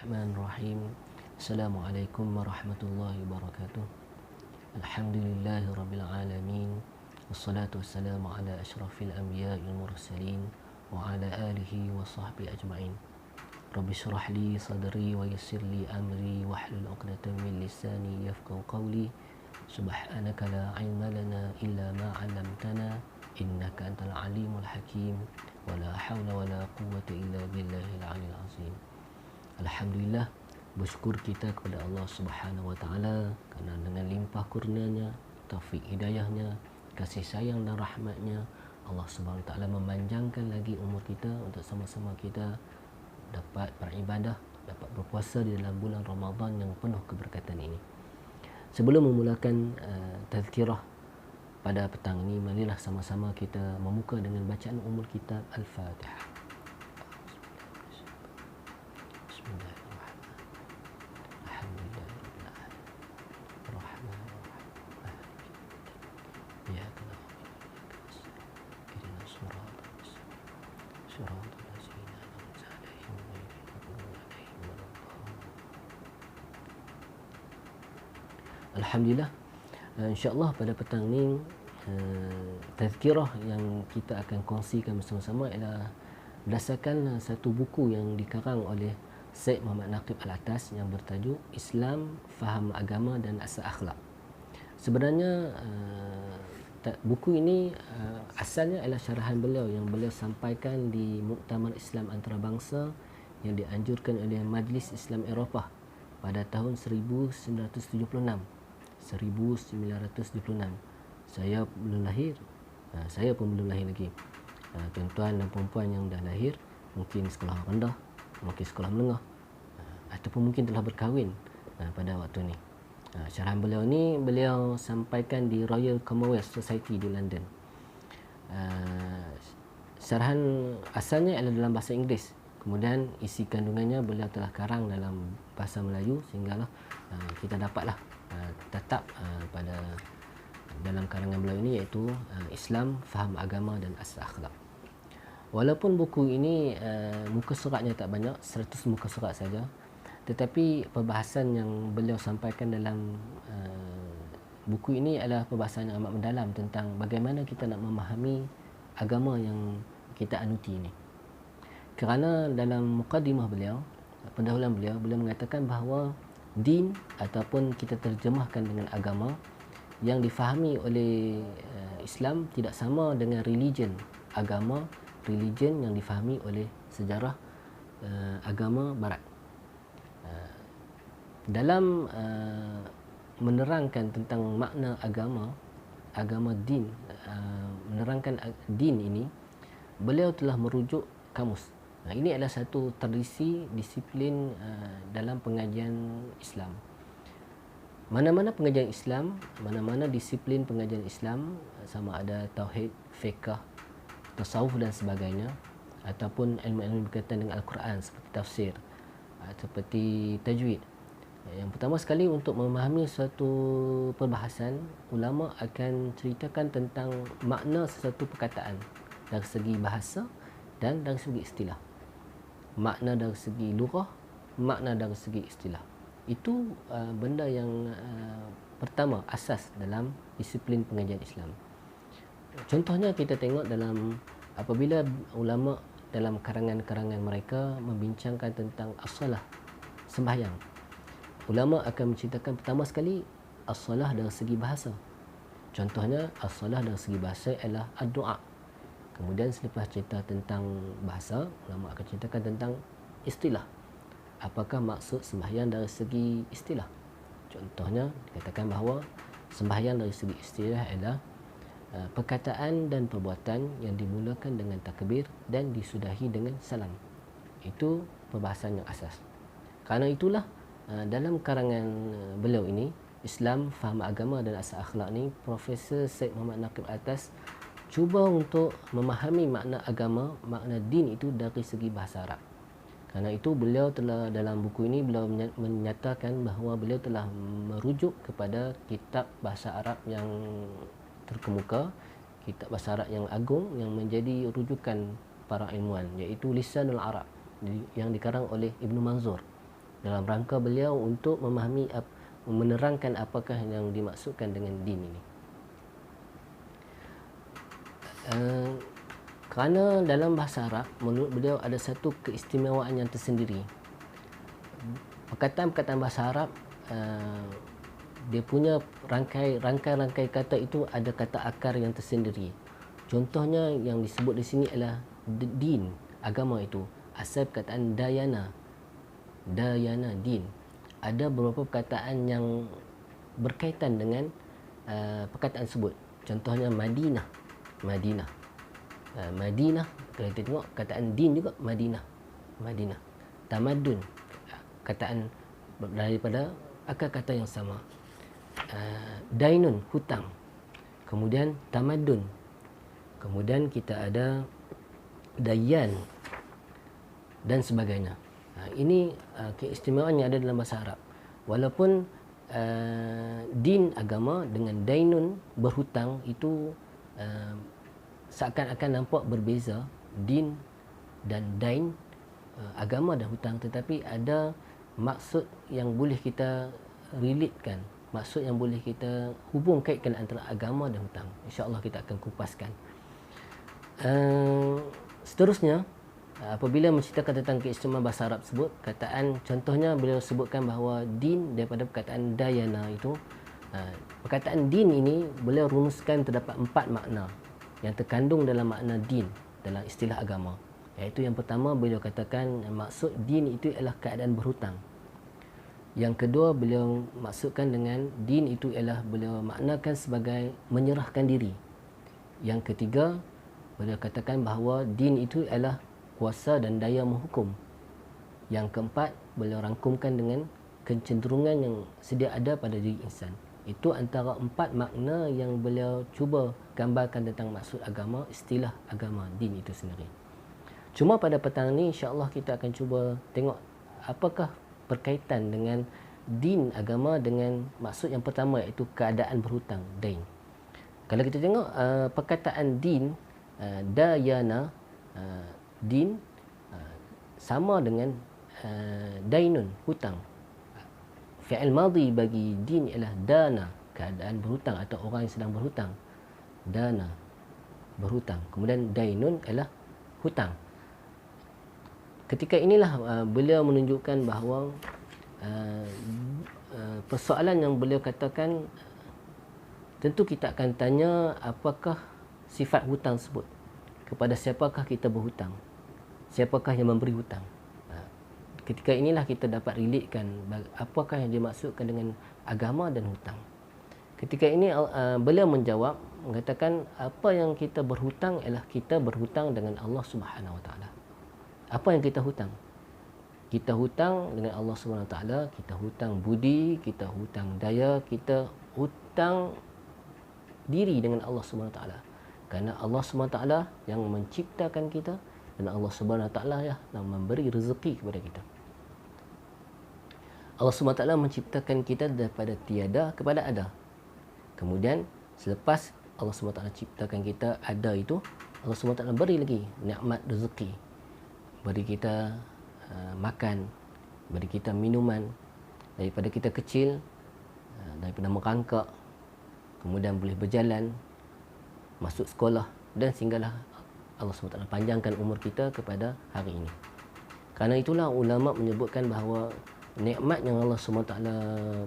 Bismillahirrahmanirrahim. Assalamualaikum warahmatullahi wabarakatuh. Alhamdulillahirabbil alamin. Wassalatu wassalamu ala asyrafil anbiya'il mursalin wa ala alihi wa sahbihi ajma'in. Rabbi shrah li sadri wa yassir li amri wahlul 'uqdatam min lisani yafqahu qawli. Subhanaka la 'ilma lana illa ma 'allamtana innaka antal alimul hakim. Wa la haula wa la quwwata illa billahil 'aliyyil 'azim. Alhamdulillah, bersyukur kita kepada Allah Subhanahu wa taala kerana dengan limpah kurnianya, taufik hidayahnya, kasih sayang dan rahmatnya, Allah Subhanahu wa taala memanjangkan lagi umur kita untuk sama-sama kita dapat beribadah, dapat berpuasa di dalam bulan Ramadan yang penuh keberkatan ini. Sebelum memulakan tazkirah pada petang ini, marilah sama-sama kita membuka dengan bacaan umul kitab Al-Fatihah. Alhamdulillah, insya-Allah pada petang ni tazkirah yang kita akan kongsikan bersama-sama ialah berdasarkan satu buku yang dikarang oleh Syed Muhammad Naqib Al-Atas yang bertajuk Islam, Faham Agama dan Asas Akhlak. Sebenarnya buku ini asalnya adalah syarahan beliau yang beliau sampaikan di Muktamar Islam Antarabangsa yang dianjurkan oleh Majlis Islam Eropah pada tahun 1976. Saya belum lahir. Saya pun belum lahir lagi. Tuan-tuan dan puan-puan yang dah lahir mungkin sekolah rendah, mungkin sekolah menengah, ataupun mungkin telah berkahwin pada waktu ni. Syarahan beliau ni beliau sampaikan di Royal Commonwealth Society di London. Syarahan asalnya adalah dalam bahasa Inggeris. Kemudian isi kandungannya beliau telah karang dalam bahasa Melayu sehinggalah kita dapatlah tetap pada dalam karangan beliau ini, iaitu Islam, Faham Agama dan Asas Akhlak. Walaupun buku ini muka suratnya tak banyak, 100 muka surat saja, tetapi perbahasan yang beliau sampaikan dalam buku ini adalah perbahasan yang amat mendalam tentang bagaimana kita nak memahami agama yang kita anuti ini. Kerana dalam mukadimah beliau, pendahuluan beliau mengatakan bahawa din ataupun kita terjemahkan dengan agama yang difahami oleh Islam tidak sama dengan religion yang difahami oleh sejarah agama barat. Dalam menerangkan tentang makna agama din, menerangkan din ini, beliau telah merujuk kamus. Ini adalah satu tradisi disiplin dalam pengajian Islam. Mana-mana pengajian Islam, mana-mana disiplin pengajian Islam, sama ada tauhid, fiqh, tasawuf dan sebagainya, ataupun ilmu-ilmu berkaitan dengan Al-Quran seperti tafsir, seperti tajwid. Yang pertama sekali, untuk memahami suatu perbahasan, ulama akan ceritakan tentang makna sesuatu perkataan dari segi bahasa dan dari segi istilah. Makna dari segi lughah, makna dari segi istilah. Itu benda yang pertama, asas dalam disiplin pengajian Islam. Contohnya kita tengok dalam apabila ulama dalam karangan-karangan mereka membincangkan tentang as-salah, sembahyang. Ulama akan menceritakan pertama sekali as-salah dari segi bahasa. Contohnya as-salah dari segi bahasa adalah ad-du'a. Kemudian selepas cerita tentang bahasa, ulama akan ceritakan tentang istilah. Apakah maksud sembahyang dari segi istilah? Contohnya dikatakan bahawa sembahyang dari segi istilah adalah perkataan dan perbuatan yang dimulakan dengan takbir dan disudahi dengan salam. Itu perbahasan yang asas. Kerana itulah dalam karangan beliau ini, Islam, Faham Agama dan Asas Akhlak ni, Profesor Syed Muhammad Naqib Al-Atas cuba untuk memahami makna agama, makna din itu dari segi bahasa Arab. Kerana itu beliau telah, dalam buku ini beliau menyatakan bahawa beliau telah merujuk kepada kitab bahasa Arab yang terkemuka, kitab bahasa Arab yang agung yang menjadi rujukan para ilmuwan, iaitu Lisanul Arab yang dikarang oleh Ibnu Manzur. dalam rangka beliau untuk memahami, menerangkan apakah yang dimaksudkan dengan din ini. Kerana dalam bahasa Arab, menurut beliau ada satu keistimewaan yang tersendiri. Perkataan-perkataan bahasa Arab, dia punya rangkai-rangkai kata itu ada kata akar yang tersendiri. Contohnya yang disebut di sini adalah din, agama itu. Asal perkataan dayana, din. Ada beberapa perkataan yang berkaitan dengan perkataan tersebut. Contohnya Madinah. Madinah, kalau kita tengok kataan din juga Madinah. Tamadun, kataan daripada akar kata yang sama. Dainun, hutang. Kemudian tamadun. Kemudian kita ada dayan dan sebagainya. Ini keistimewaan yang ada dalam bahasa Arab. Walaupun din, agama, dengan dainun, berhutang, itu seakan-akan nampak berbeza. Din dan dain, agama dan hutang, tetapi ada maksud yang boleh kita relatekan, maksud yang boleh kita hubung kaitkan antara agama dan hutang. InsyaAllah kita akan kupaskan. Seterusnya, apabila menceritakan tentang keistimewaan bahasa Arab tersebut, kataan contohnya beliau sebutkan bahawa din daripada perkataan dayana itu, perkataan din ini beliau rumuskan terdapat 4 makna yang terkandung dalam makna din dalam istilah agama. Iaitu yang pertama, beliau katakan maksud din itu ialah keadaan berhutang. Yang kedua, beliau maksudkan dengan din itu ialah beliau maknakan sebagai menyerahkan diri. Yang ketiga, beliau katakan bahawa din itu ialah kuasa dan daya menghukum. Yang keempat, beliau rangkumkan dengan kecenderungan yang sedia ada pada diri insan. Itu antara 4 makna yang beliau cuba gambarkan tentang maksud agama, istilah agama, din itu sendiri. Cuma pada petang ini, insya-Allah kita akan cuba tengok apakah berkaitan dengan din, agama, dengan maksud yang pertama, iaitu keadaan berhutang, dain. Kalau kita tengok perkataan din, dayana, din, sama dengan dainun, hutang. Fi'il madhi bagi din ialah dana, keadaan berhutang atau orang yang sedang berhutang. Dana, berhutang. Kemudian dainun ialah hutang. Ketika inilah beliau menunjukkan bahawa persoalan yang beliau katakan, tentu kita akan tanya apakah sifat hutang tersebut, kepada siapakah kita berhutang, siapakah yang memberi hutang. Ketika inilah kita dapat relatekan apakah yang dimaksudkan dengan agama dan hutang. Ketika ini beliau menjawab, mengatakan apa yang kita berhutang ialah kita berhutang dengan Allah Subhanahu Wa Taala. Apa yang kita hutang? Kita hutang dengan Allah Subhanahu Wa Taala, kita hutang budi, kita hutang daya, kita hutang diri dengan Allah Subhanahu Wa Taala. Kerana Allah Subhanahu Wa Taala yang menciptakan kita, dan Allah Subhanahu Wa Taala yang memberi rezeki kepada kita. Allah SWT menciptakan kita daripada tiada kepada ada. Kemudian selepas Allah SWT ciptakan kita ada itu, Allah SWT beri lagi nikmat rezeki. Beri kita makan, beri kita minuman. Daripada kita kecil, daripada merangkak, kemudian boleh berjalan, masuk sekolah, dan sehinggalah Allah SWT panjangkan umur kita kepada hari ini. Kerana itulah ulama menyebutkan bahawa nikmat yang Allah SWT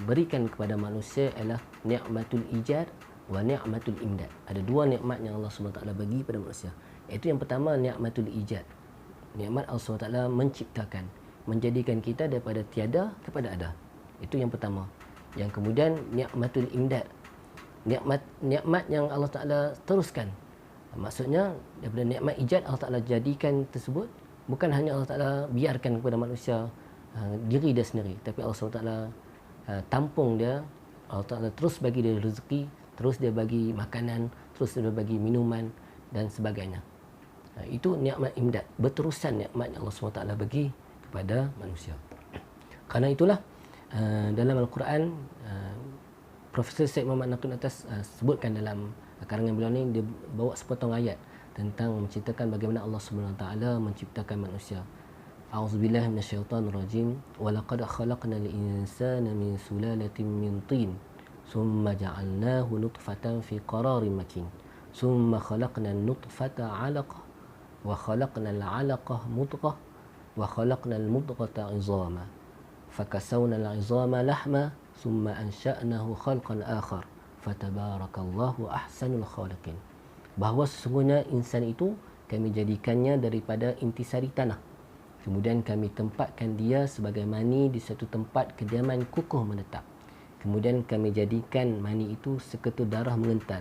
berikan kepada manusia ialah nikmatul ijad wa nikmatul imdad. Ada 2 nikmat yang Allah SWT bagi kepada manusia. Iaitu yang pertama, nikmatul ijad. Nikmat Allah SWT menciptakan, menjadikan kita daripada tiada kepada ada. Itu yang pertama. Yang kemudian nikmatul imdad. Nikmat yang Allah Taala teruskan. Maksudnya daripada nikmat ijad Allah Taala jadikan tersebut, bukan hanya Allah Taala biarkan kepada manusia diri dia sendiri, tapi Allah SWT tampung dia. Allah Ta'ala terus bagi dia rezeki, terus dia bagi makanan, terus dia bagi minuman dan sebagainya. Itu nikmat imdad, berterusan nikmat yang Allah SWT bagi kepada manusia. Kerana itulah dalam Al-Quran, Profesor Syed Muhammad Natul Atas sebutkan dalam karangan beliau ni, dia bawa sepotong ayat tentang menceritakan bagaimana Allah SWT menciptakan manusia. A'udzubillahi minasyaitonirrajim. Wa laqad khalaqnal insana min sulalatin min tin. Summa ja'alnahu nutfatan fi qararin makin. Summa khalaqnan nutfata 'alaqah wa khalaqnal 'alaqah mudghah wa khalaqnal mudghata 'izama. Fakasawna al-'izama lahma summa ansha'nahu khalqan akhar. Fatabarakallahu ahsanul khaliqin. Bahawa sesungguhnya insan itu kami jadikannya daripada intisari tanah. Kemudian kami tempatkan dia sebagai mani di satu tempat kediaman kukuh menetap. Kemudian kami jadikan mani itu seketul darah mengental.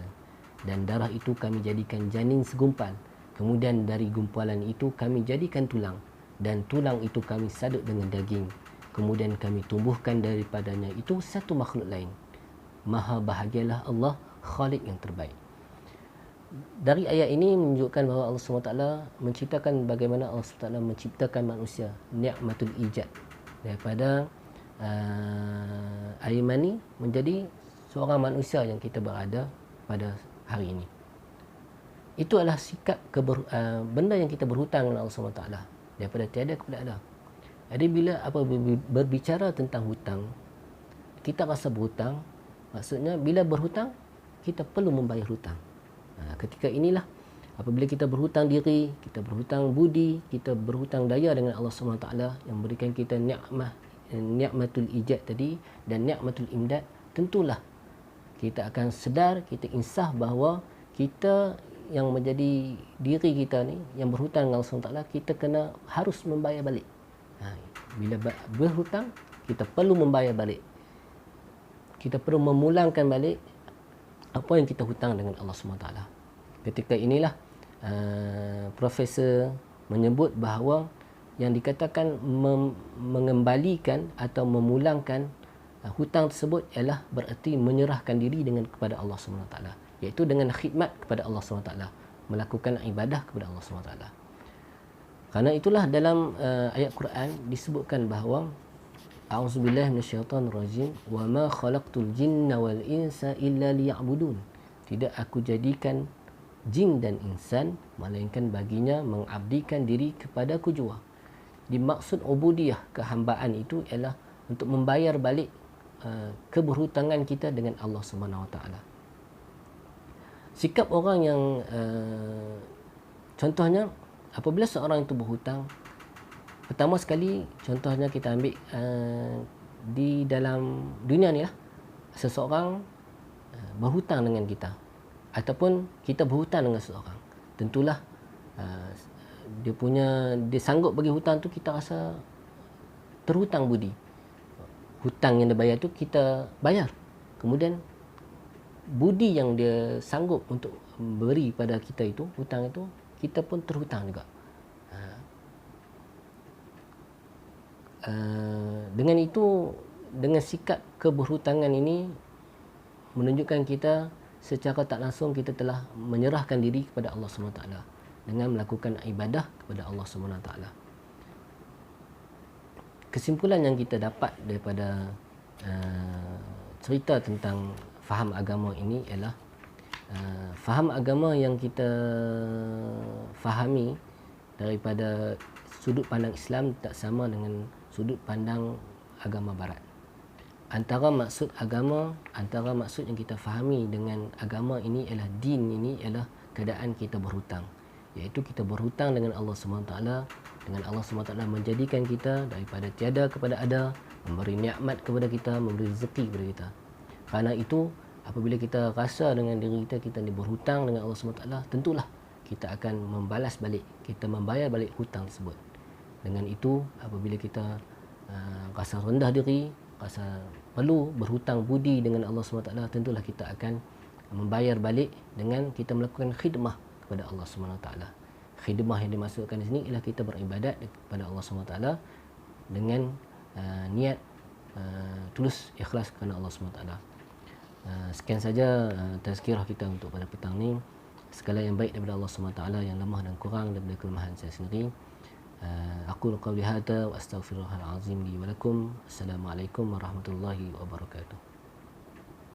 Dan darah itu kami jadikan janin segumpal. Kemudian dari gumpalan itu kami jadikan tulang. Dan tulang itu kami sadut dengan daging. Kemudian kami tumbuhkan daripadanya itu satu makhluk lain. Maha bahagialah Allah, Khalik yang terbaik. Dari ayat ini menunjukkan bahawa Allah SWT menceritakan bagaimana Allah SWT menciptakan manusia, ni'matul ijad, daripada air mani menjadi seorang manusia yang kita berada pada hari ini. Itu adalah sikap benda yang kita berhutang dengan Allah SWT, daripada tiada kepada ada. Jadi bila berbicara tentang hutang, kita rasa berhutang, maksudnya bila berhutang kita perlu membayar hutang. Ketika inilah apabila kita berhutang diri, kita berhutang budi, kita berhutang daya dengan Allah SWT yang memberikan kita ni'matul ijad tadi dan ni'matul imdad, tentulah kita akan sedar, kita insaf bahawa kita yang menjadi diri kita ni yang berhutang dengan Allah SWT, kita harus membayar balik. Bila berhutang, kita perlu membayar balik. Kita perlu memulangkan balik apa yang kita hutang dengan Allah SWT. Ketika inilah Profesor menyebut bahawa yang dikatakan mengembalikan atau memulangkan hutang tersebut ialah bererti menyerahkan diri kepada Allah SWT, iaitu dengan khidmat kepada Allah SWT, melakukan ibadah kepada Allah SWT. Karena itulah dalam ayat Quran disebutkan bahawa A'udzubillahi minasyaitonirrajim. Wa ma khalaqtul jinna wal insa illa liya'budun. Tidak aku jadikan jin dan insan melainkan baginya mengabdikan diri kepadaku jua. Dimaksud ubudiyah, kehambaan itu ialah untuk membayar balik keberhutangan kita dengan Allah Subhanahu Wa Taala. Sikap orang yang contohnya apabila seorang itu berhutang, pertama sekali, contohnya kita ambil di dalam dunia ni lah, seseorang berhutang dengan kita ataupun kita berhutang dengan seseorang. Tentulah dia sanggup bagi hutang tu, kita rasa terhutang budi. Hutang yang dia bayar tu kita bayar. Kemudian budi yang dia sanggup untuk beri pada kita itu, hutang itu, kita pun terhutang juga. Dengan itu, dengan sikap keberhutangan ini menunjukkan kita secara tak langsung kita telah menyerahkan diri kepada Allah SWT dengan melakukan ibadah kepada Allah SWT. Kesimpulan yang kita dapat daripada cerita tentang faham agama ini ialah faham agama yang kita fahami daripada sudut pandang Islam tak sama dengan sudut pandang agama barat. Antara maksud yang kita fahami dengan agama ini ialah din ini ialah keadaan kita berhutang. Iaitu kita berhutang dengan Allah SWT, dengan Allah SWT menjadikan kita daripada tiada kepada ada, memberi nikmat kepada kita, memberi rezeki kepada kita. Kerana itu, apabila kita rasa dengan diri kita ni berhutang dengan Allah SWT, tentulah kita akan membalas balik, kita membayar balik hutang tersebut. Dengan itu, apabila kita rasa rendah diri, rasa perlu berhutang budi dengan Allah SWT, tentulah kita akan membayar balik dengan kita melakukan khidmah kepada Allah SWT. Khidmah yang dimaksudkan di sini ialah kita beribadat kepada Allah SWT dengan niat tulus ikhlas kerana Allah SWT. Sekian saja tazkirah kita untuk pada petang ni. Segala yang baik daripada Allah SWT, yang lemah dan kurang daripada kelemahan saya sendiri. Aqulu qawli hadza wa astaghfirullahal azim li wa lakum. Assalamualaikum warahmatullahi wabarakatuh.